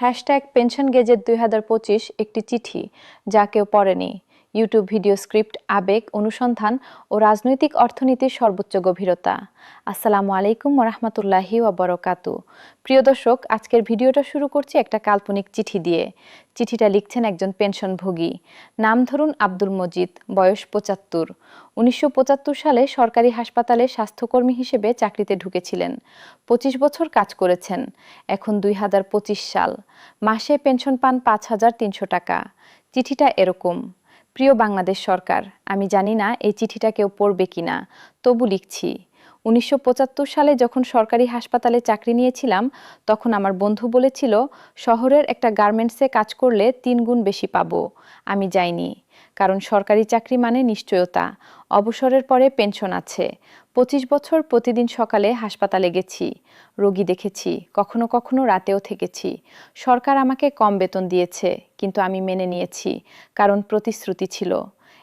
Pension gazette 2025 একটি চিঠি যা কেউ পড়েনি। ইউটিউব ভিডিও স্ক্রিপ্ট, আবেগ, অনুসন্ধান ও রাজনৈতিক অর্থনীতির সর্বোচ্চ গভীরতা। আসসালামু আলাইকুম ওয়া রাহমাতুল্লাহি ওয়া বারাকাতু। প্রিয় দর্শক, আজকের ভিডিওটা শুরু করছি একটা কাল্পনিক চিঠি দিয়ে। চিঠিটা লিখছেন একজন পেনশনভোগী। নাম ধরুন আব্দুল মজিদ, বয়স 75। 1975 সালে সরকারি হাসপাতালে স্বাস্থ্যকর্মী হিসেবে চাকরিতে ঢুকেছিলেন। 25 বছর কাজ করেছেন। এখন 2025 সাল। মাসে পেনশন পান 5,300 টাকা। চিঠিটা এরকম: প্রিয় বাংলাদেশ সরকার, আমি জানি না এই চিঠিটা কেউ পড়বে কিনা, তবু লিখছি। 1975 সালে যখন সরকারি হাসপাতালে চাকরি নিয়েছিলাম, তখন আমার বন্ধু বলেছিল শহরের একটা গার্মেন্টসে কাজ করলে 3 গুণ বেশি পাবো। আমি যাইনি, কারণ সরকারি চাকরি মানে নিশ্চয়তা, অবসরের পরে পেনশন আছে। 25 বছর প্রতিদিন সকালে হাসপাতালে গেছি, রোগী দেখেছি, কখনো কখনো রাতেও থেকেছি। সরকার আমাকে কম বেতন দিয়েছে, কিন্তু আমি মেনে নিয়েছি, কারণ প্রতিশ্রুতি ছিল।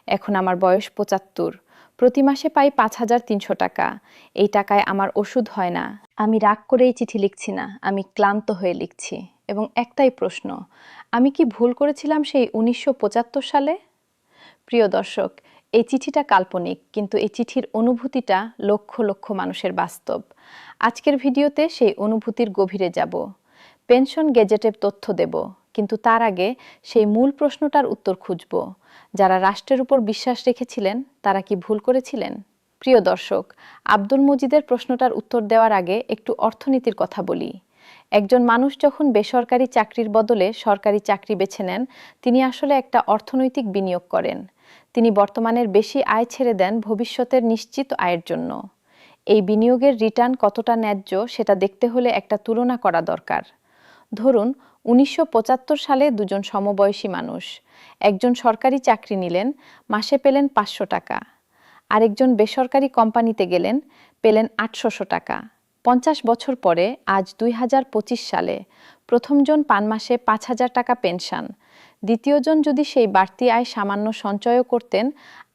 এখন আমার বয়স 75। প্রতি মাসে পাই 5,300 টাকা। এই টাকায় আমার ওষুধ হয় না। আমি রাগ করে এই চিঠি লিখছি না, আমি ক্লান্ত হয়ে লিখছি। এবং একটাই প্রশ্ন, আমি কি ভুল করেছিলাম সেই 1975 সালে? প্রিয় দর্শক, এই চিঠিটা কাল্পনিক, কিন্তু এই চিঠির অনুভূতিটা লক্ষ লক্ষ মানুষের বাস্তব। আজকের ভিডিওতে সেই অনুভূতির গভীরে যাব। পেনশন গেজেটের তথ্য দেব, কিন্তু তার আগে সেই মূল প্রশ্নটার উত্তর খুঁজব। যারা রাষ্ট্রের উপর বিশ্বাস রেখেছিলেন, তারা কি ভুল করেছিলেন? প্রিয় দর্শক, আব্দুল মজিদের প্রশ্নটার উত্তর দেওয়ার আগে একটু অর্থনীতির কথা বলি। একজন মানুষ যখন বেসরকারি চাকরির বদলে সরকারি চাকরি বেছে নেন, তিনি আসলে একটা অর্থনৈতিক বিনিয়োগ করেন। তিনি বর্তমানের বেশি আয় ছেড়ে দেন ভবিষ্যতের নিশ্চিত আয়ের জন্য। এই বিনিয়োগের রিটার্ন কতটা ন্যায্য সেটা দেখতে হলে একটা তুলনা করা দরকার। ধরুন 1975 সালে দুজন সমবয়সী মানুষ। একজন সরকারি চাকরি নিলেন, মাসে পেলেন 500 টাকা। আরেকজন বেসরকারি কোম্পানিতে গেলেন, পেলেন 800 টাকা। 50 বছর পরে আজ 2025 সালে প্রথমজন পান মাসে 5,000 টাকা পেনশন। দ্বিতীয়জন যদি সেই বাড়তি আয় সামান্য সঞ্চয়ও করতেন,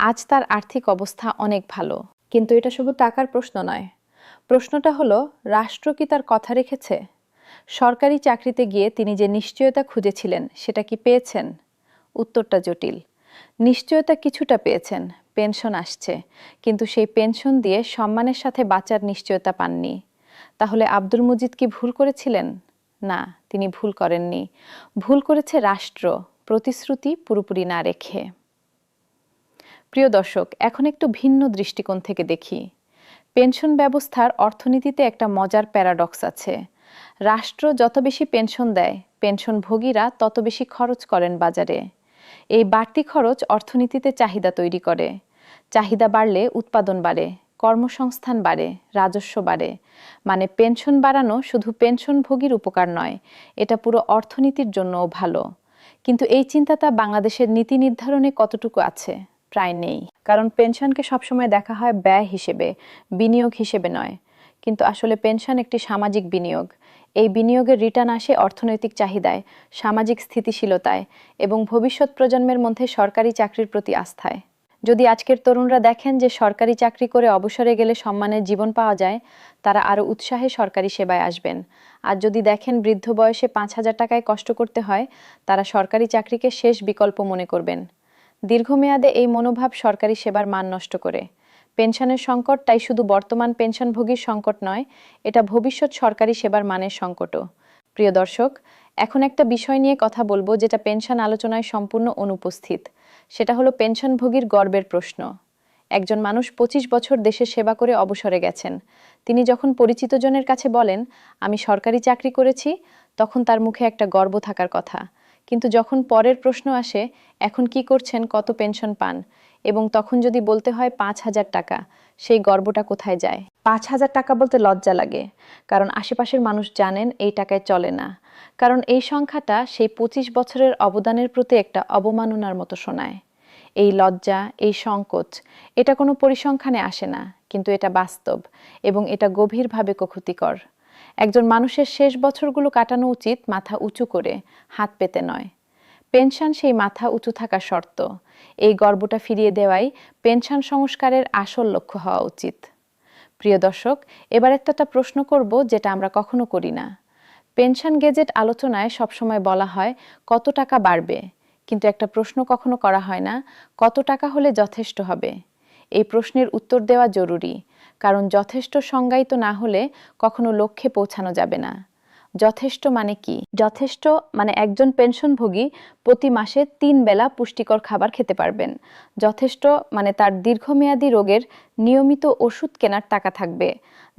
আজ তার আর্থিক অবস্থা অনেক ভালো। কিন্তু এটা শুধু টাকার প্রশ্ন নয়। প্রশ্নটা হলো, রাষ্ট্র কি তার কথা রেখেছে? সরকারি চাকরিতে গিয়ে তিনি যে নিশ্চয়তা খুঁজেছিলেন, সেটা কি পেয়েছেন? উত্তরটা জটিল। নিশ্চয়তা কিছুটা পেয়েছেন, পেনশন আসছে, কিন্তু সেই পেনশন দিয়ে সম্মানের সাথে বাঁচার নিশ্চয়তা পাননি। তাহলে আব্দুল মজিদ কি ভুল করেছিলেন? না, তিনি ভুল করেননি। ভুল করেছে রাষ্ট্র, প্রতিশ্রুতি পুরোপুরি না রেখে। প্রিয় দর্শক, এখন একটু ভিন্ন দৃষ্টিকোণ থেকে দেখি। পেনশন ব্যবস্থার অর্থনীতিতে একটা মজার প্যারাডক্স আছে। রাষ্ট্র যত বেশি পেনশন দেয়, পেনশনভোগীরা তত বেশি খরচ করেন বাজারে। এই বাড়তি খরচ অর্থনীতিতে চাহিদা তৈরি করে। চাহিদা বাড়লে উৎপাদন বাড়ে, কর্মসংস্থান বাড়ে, রাজস্ব বাড়ে। মানে পেনশন বাড়ানো শুধু পেনশনভোগীর উপকার নয়, এটা পুরো অর্থনীতির জন্যও ভালো। কিন্তু এই চিন্তাটা বাংলাদেশের নীতি নির্ধারণে কতটুকু আছে? প্রায় নেই। কারণ পেনশনকে সবসময় দেখা হয় ব্যয় হিসেবে, বিনিয়োগ হিসেবে নয়। কিন্তু আসলে পেনশন একটি সামাজিক বিনিয়োগ। এই বিনিয়োগের রিটার্ন আসে অর্থনৈতিক চাহিদায়, সামাজিক স্থিতিশীলতায় এবং ভবিষ্যৎ প্রজন্মের মধ্যে সরকারি চাকরির প্রতি আস্থায়। যদি আজকের তরুণরা দেখেন যে সরকারি চাকরি করে অবসরে গেলে সম্মানের জীবন পাওয়া যায়, তারা আরও উৎসাহে সরকারি সেবায় আসবেন। আর যদি দেখেন বৃদ্ধ বয়সে 5,000 টাকায় কষ্ট করতে হয়, তারা সরকারি চাকরিকে শেষ বিকল্প মনে করবেন। দীর্ঘমেয়াদে এই মনোভাব সরকারি সেবার মান নষ্ট করে। পেনশনের সংকট তাই শুধু বর্তমান পেনশনভোগীর সংকট নয়, এটা ভবিষ্যৎ সরকারি সেবার মানের সংকটও। প্রিয় দর্শক, এখন একটা বিষয় নিয়ে কথা বলবো যেটা পেনশন আলোচনায় সম্পূর্ণ অনুপস্থিত। সেটা হলো পেনশনভোগীর গর্বের প্রশ্ন। একজন মানুষ 25 বছর দেশের সেবা করে অবসরে গেছেন। তিনি যখন পরিচিতজনের কাছে বলেন, আমি সরকারি চাকরি করেছি, তখন তার মুখে একটা গর্ব থাকার কথা। কিন্তু যখন পরের প্রশ্ন আসে, এখন কি করছেন, কত পেনশন পান, এবং তখন যদি বলতে হয় 5,000 টাকা, সেই গর্বটা কোথায় যায়? 5,000 টাকা বলতে লজ্জা লাগে, কারণ আশেপাশের মানুষ জানেন এই টাকায় চলে না। কারণ এই সংখ্যাটা সেই 25 বছরের অবদানের প্রতি একটা অবমাননার মতো শোনায়। এই লজ্জা, এই সংকোচ, এটা কোনো পরিসংখ্যানে আসে না, কিন্তু এটা বাস্তব এবং এটা গভীরভাবে ক্ষতিকর। একজন মানুষের শেষ বছরগুলো কাটানো উচিত মাথা উঁচু করে, হাত পেতে নয়। পেনশন সেই মাথা উঁচু থাকা শর্ত। এই গর্বটা ফিরিয়ে দেওয়াই পেনশন সংস্কারের আসল লক্ষ্য হওয়া উচিত। প্রিয় দর্শক, এবার একটা প্রশ্ন করব যেটা আমরা কখনো করি না। পেনশন গেজেট আলোচনায় সবসময় বলা হয় কত টাকা বাড়বে, কিন্তু একটা প্রশ্ন কখনো করা হয় না কত টাকা হলে যথেষ্ট হবে। এই প্রশ্নের উত্তর দেওয়া জরুরি, কারণ যথেষ্ট সংজ্ঞায়িত না হলে কখনো লক্ষ্যে পৌঁছানো যাবে না। যথেষ্ট মানে কি? যথেষ্ট মানে একজন পেনশনভোগী প্রতি মাসে 3 বেলা পুষ্টিকর খাবার খেতে পারবেন। যথেষ্ট মানে তার দীর্ঘমেয়াদী রোগের নিয়মিত ওষুধ কেনার টাকা থাকবে।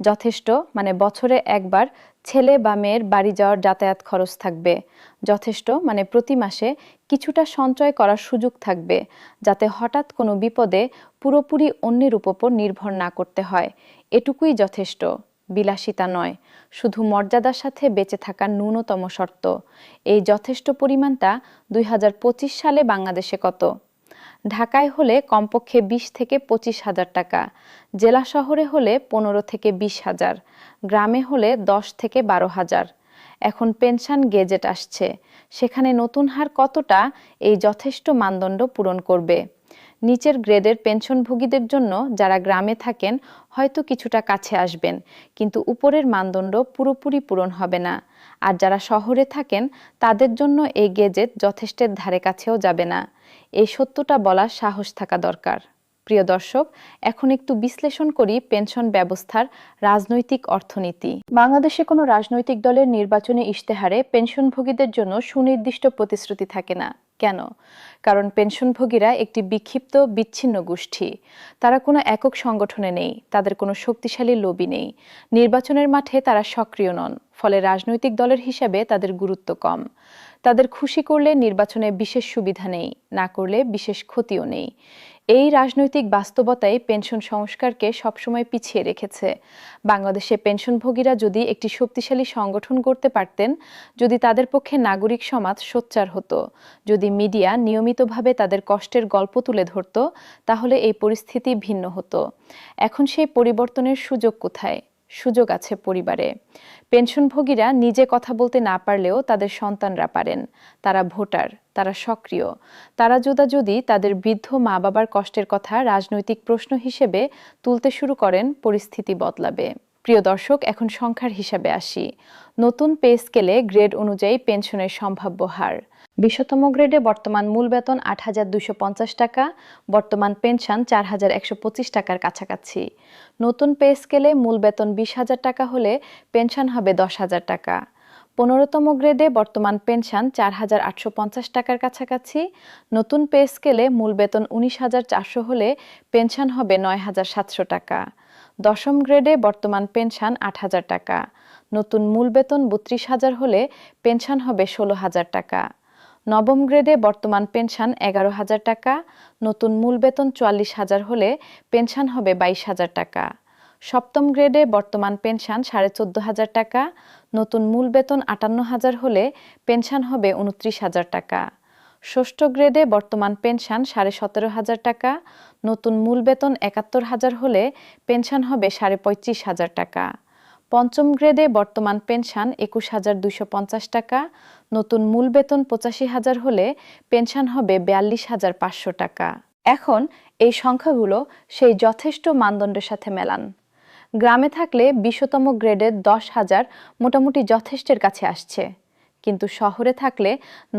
যথেষ্ট মানে বছরে একবার ছেলে বা মেয়ের বাড়ি যাওয়ার যাতায়াত খরচ থাকবে। যথেষ্ট মানে প্রতি মাসে কিছুটা সঞ্চয় করার সুযোগ থাকবে, যাতে হঠাৎ কোনো বিপদে পুরোপুরি অন্যের উপর নির্ভর না করতে হয়। এটুকুই যথেষ্ট, বিলাসিতা নয়, শুধু মর্যাদার সাথে বেঁচে থাকার ন্যূনতম শর্ত। এই যথেষ্ট পরিমাণটা 2025 সালে বাংলাদেশে কত? ঢাকায় হলে কমপক্ষে 20 থেকে 25,000 টাকা, জেলা শহরে হলে 15 থেকে 20,000, গ্রামে হলে 10 থেকে 12,000। এখন পেনশন গেজেট আসছে, সেখানে নতুন হার কতটা এই যথেষ্ট মানদণ্ড পূরণ করবে? নিচের গ্রেডের পেনশনভোগীদের জন্য যারা গ্রামে থাকেন হয়তো কিছুটা কাছে আসবেন, কিন্তু উপরের মানদণ্ড পুরোপুরি পূরণ হবে না। আর যারা শহরে থাকেন তাদের জন্য এই গেজেট যথেষ্টের ধারে কাছেও যাবে না। এই সত্যটা বলার সাহস থাকা দরকার। প্রিয় দর্শক, এখন একটু বিশ্লেষণ করি পেনশন ব্যবস্থার রাজনৈতিক অর্থনীতি। বাংলাদেশে কোনো রাজনৈতিক দলের নির্বাচনী ইশতেহারে পেনশনভোগীদের জন্য সুনির্দিষ্ট প্রতিশ্রুতি থাকে না। কেন? কারণ পেনশনভোগীরা একটি বিক্ষিপ্ত বিচ্ছিন্ন গোষ্ঠী। তারা কোনো একক সংগঠনে নেই, তাদের কোনো শক্তিশালী লবি নেই। নির্বাচনের মাঠে তারা সক্রিয় নন, ফলে রাজনৈতিক দলের হিসাবে তাদের গুরুত্ব কম। তাদের খুশি করলে নির্বাচনে বিশেষ সুবিধা নেই, না করলে বিশেষ ক্ষতিও নেই। এই রাজনৈতিক বাস্তবতাই পেনশন সংস্কারকে সবসময় পিছিয়ে রেখেছে। বাংলাদেশে পেনশনভোগীরা যদি একটি শক্তিশালী সংগঠন গড়তে পারতেন, যদি তাদের পক্ষে নাগরিক সমাজ সোচ্চার হতো, যদি মিডিয়া নিয়মিতভাবে তাদের কষ্টের গল্প তুলে ধরত, তাহলে এই পরিস্থিতি ভিন্ন হতো। এখন সেই পরিবর্তনের সুযোগ কোথায়? সুযোগ আছে পরিবারে। পেনশনভোগীরা নিজে কথা বলতে না পারলেও তাদের সন্তানরা পারেন। তারা ভোটার, তারা সক্রিয়। তারা যদি তাদের বৃদ্ধ মা বাবার কষ্টের কথা রাজনৈতিক প্রশ্ন হিসেবে তুলতে শুরু করেন, পরিস্থিতি বদলাবে। প্রিয় দর্শক, এখন সংখ্যার হিসাবে আসি। নতুন পে স্কেলে গ্রেড অনুযায়ী পেনশনের সম্ভাব্য হার। 20তম গ্রেডে বর্তমান মূল বেতন 8,250 টাকা, বর্তমান পেনশন 4,125 টাকার কাছাকাছি। নতুন পে স্কেলে মূল বেতন 20,000 টাকা হলে পেনশন হবে 10,000 টাকা। 15তম গ্রেডে বর্তমান পেনশন 4,850 টাকার কাছাকাছি। নতুন পে স্কেলে মূল বেতন 19,400 হলে পেনশন হবে 9,700 টাকা। 10ম গ্রেডে বর্তমান পেনশন 8,000 টাকা। নতুন মূল বেতন 32,000 হলে পেনশন হবে 16,000 টাকা। 9ম গ্রেডে বর্তমান পেনশন 11,000 টাকা। নতুন মূল বেতন 44,000 হলে পেনশন হবে 22,000 টাকা। 7ম গ্রেডে বর্তমান পেনশন 14,500 টাকা। নতুন মূল বেতন 58,000 হলে পেনশন হবে 29,000 টাকা। 6ষ্ঠ গ্রেডে বর্তমান পেনশন 17,500 টাকা। নতুন মূল বেতন 71,000 হলে পেনশন হবে 35,500 টাকা। 5ম গ্রেডে বর্তমান পেনশন 21,250 টাকা। নতুন মূল বেতন 85,000 হলে পেনশন হবে 42,500 টাকা। এখন এই সংখ্যাগুলো সেই যথেষ্ট মানদণ্ডের সাথে মেলান। গ্রামে থাকলে 20তম গ্রেডের 10,000 মোটামুটি যথেষ্টের কাছে আসছে, কিন্তু শহরে থাকলে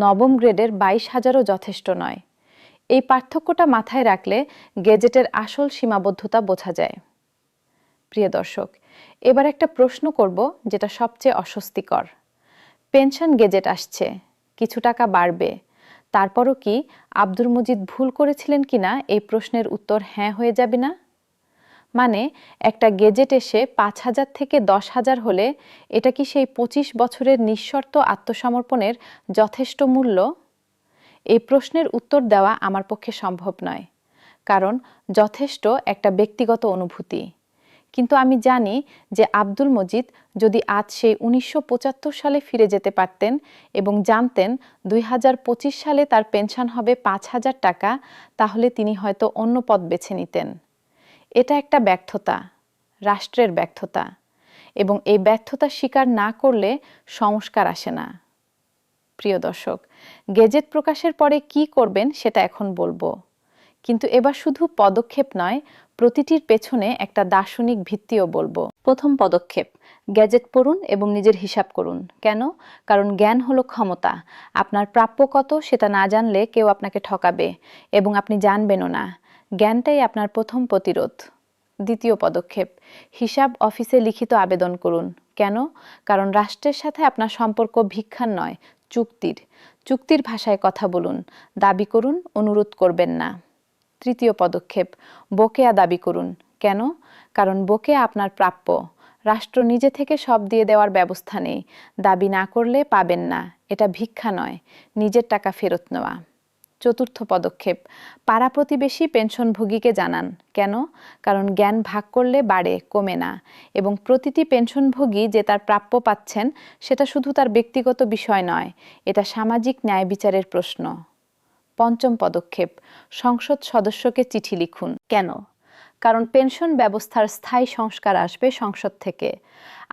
9ম গ্রেডের 22,000ও যথেষ্ট নয়। এই পার্থক্যটা মাথায় রাখলে গেজেটের আসল সীমাবদ্ধতা বোঝা যায়। প্রিয় দর্শক, এবার একটা প্রশ্ন করব যেটা সবচেয়ে অস্বস্তিকর। পেনশন গেজেট আসছে, কিছু টাকা বাড়বে, তারপরও কি আব্দুল মজিদ ভুল করেছিলেন কিনা এই প্রশ্নের উত্তর হ্যাঁ হয়ে যাবে না? মানে একটা গেজেট এসে 5,000 থেকে 10,000 হলে এটা কি সেই 25 বছরের নিঃশর্ত আত্মসমর্পণের যথেষ্ট মূল্য? এই প্রশ্নের উত্তর দেওয়া আমার পক্ষে সম্ভব নয়, কারণ যথেষ্ট একটা ব্যক্তিগত অনুভূতি। কিন্তু আমি জানি যে আব্দুল মজিদ যদি আজ সেই 1975 সালে ফিরে যেতে পারতেন এবং জানতেন 2025 সালে তার পেনশন হবে 5,000 টাকা, তাহলে তিনি হয়তো অন্য পথ বেছে নিতেন। এটা একটা ব্যর্থতা, রাষ্ট্রের ব্যর্থতা, এবং এই ব্যর্থতা স্বীকার না করলে সংস্কার আসে না। প্রিয় দর্শক, গেজেট প্রকাশের পরে কি করবেন সেটা এখন বলবো, কিন্তু এবার শুধু পদক্ষেপ নয়, প্রতিটির পেছনে একটা দার্শনিক ভিত্তিও বলবো। প্রথম পদক্ষেপ, গ্যাজেট পড়ুন এবং নিজের হিসাব করুন। কেন? কারণ জ্ঞান হলো ক্ষমতা। আপনার প্রাপ্য কত সেটা না জানলে কেউ আপনাকে ঠকাবে এবং আপনি জানবেনও না। জ্ঞানটাই আপনার প্রথম প্রতিরোধ। দ্বিতীয় পদক্ষেপ, হিসাব অফিসে লিখিত আবেদন করুন। কেন? কারণ রাষ্ট্রের সাথে আপনার সম্পর্ক ভিক্ষার নয়, চুক্তির। চুক্তির ভাষায় কথা বলুন, দাবি করুন, অনুরোধ করবেন না। তৃতীয় পদক্ষেপ, বকেয়া দাবি করুন। কেন? কারণ বকেয়া আপনার প্রাপ্য। রাষ্ট্র নিজে থেকে সব দিয়ে দেওয়ার ব্যবস্থা নেই। দাবি না করলে পাবেন না। এটা ভিক্ষা নয়, নিজের টাকা ফেরত নেওয়া। চতুর্থ পদক্ষেপ, পাড়া প্রতিবেশী পেনশনভোগীকে জানান। কেন? কারণ জ্ঞান ভাগ করলে বাড়ে, কমে না। এবং প্রতিটি পেনশনভোগী যে তার প্রাপ্য পাচ্ছেন সেটা শুধু তার ব্যক্তিগত বিষয় নয়, এটা সামাজিক ন্যায় বিচারের প্রশ্ন। পঞ্চম পদক্ষেপ, সংসদ সদস্যকে চিঠি লিখুন। কেন? কারণ পেনশন ব্যবস্থার স্থায়ী সংস্কার আসবে সংসদ থেকে।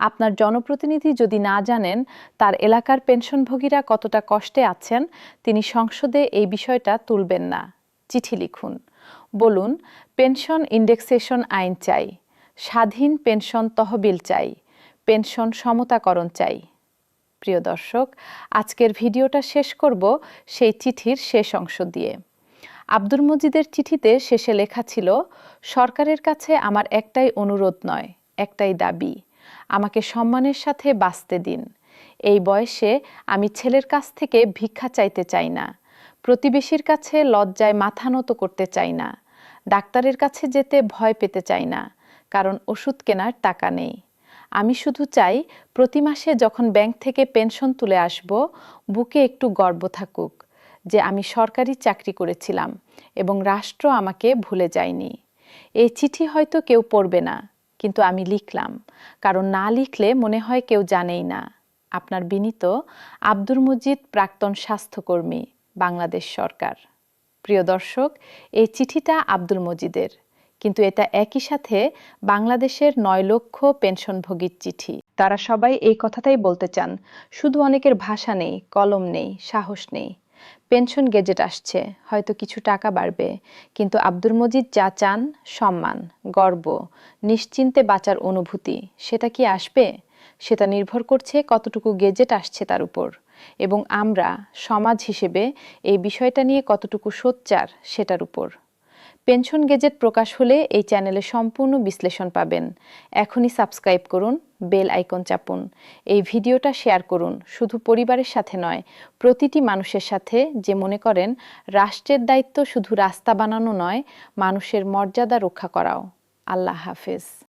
আপনার জনপ্রতিনিধি যদি না জানেন তার এলাকার পেনশনভোগীরা কতটা কষ্টে আছেন, তিনি সংসদে এই বিষয়টা তুলবেন না। চিঠি লিখুন, বলুন পেনশন ইন্ডেক্সেশন আইন চাই, স্বাধীন পেনশন তহবিল চাই, পেনশন সমতাকরণ চাই। প্রিয় দর্শক, আজকের ভিডিওটা শেষ করব সেই চিঠির শেষ অংশ দিয়ে। আব্দুল মজিদের চিঠিতে শেষে লেখা ছিল, সরকারের কাছে আমার একটাই অনুরোধ নয়, একটাই দাবি, আমাকে সম্মানের সাথে বাঁচতে দিন। এই বয়সে আমি ছেলের কাছ থেকে ভিক্ষা চাইতে চাই না, প্রতিবেশীর কাছে লজ্জায় মাথা নত করতে চাই না, ডাক্তারের কাছে যেতে ভয় পেতে চাই না, কারণ ওষুধ কেনার টাকা নেই। আমি শুধু চাই প্রতি মাসে যখন ব্যাংক থেকে পেনশন তুলে আসব, বুকে একটু গর্ব থাকুক যে আমি সরকারি চাকরি করেছিলাম এবং রাষ্ট্র আমাকে ভুলে যায়নি। এই চিঠি হয়তো কেউ পড়বে না, কিন্তু আমি লিখলাম, কারণ না লিখলে মনে হয় কেউ জানেই না। আপনার বিনীত আব্দুল মজিদ, প্রাক্তন স্বাস্থ্যকর্মী, বাংলাদেশ সরকার। প্রিয় দর্শক, এই চিঠিটা আব্দুল মজিদের, কিন্তু এটা একই সাথে বাংলাদেশের 9 লক্ষ পেনশনভোগীর চিঠি। তারা সবাই এই কথাটাই বলতে চান, শুধু অনেকের ভাষা নেই, কলম নেই, সাহস নেই। পেনশন গেজেট আসছে, হয়তো কিছু টাকা বাড়বে, কিন্তু আব্দুল মজিদ যা চান, সম্মান, গর্ব, নিশ্চিন্তে বাঁচার অনুভূতি, সেটা কি আসবে? সেটা নির্ভর করছে কতটুকু গেজেট আসছে তার উপর, এবং আমরা সমাজ হিসেবে এই বিষয়টা নিয়ে কতটুকু সোচ্চার সেটার উপর। পেনশন গেজেট প্রকাশ হলে এই চ্যানেলে সম্পূর্ণ বিশ্লেষণ পাবেন। এখনই সাবস্ক্রাইব করুন, বেল আইকন চাপুন, এই ভিডিওটা শেয়ার করুন, শুধু পরিবারের সাথে নয়, প্রতিটি মানুষের সাথে যে মনে করেন রাষ্ট্রের দায়িত্ব শুধু রাস্তা বানানো নয়, মানুষের মর্যাদা রক্ষা করাও। আল্লাহ হাফেজ।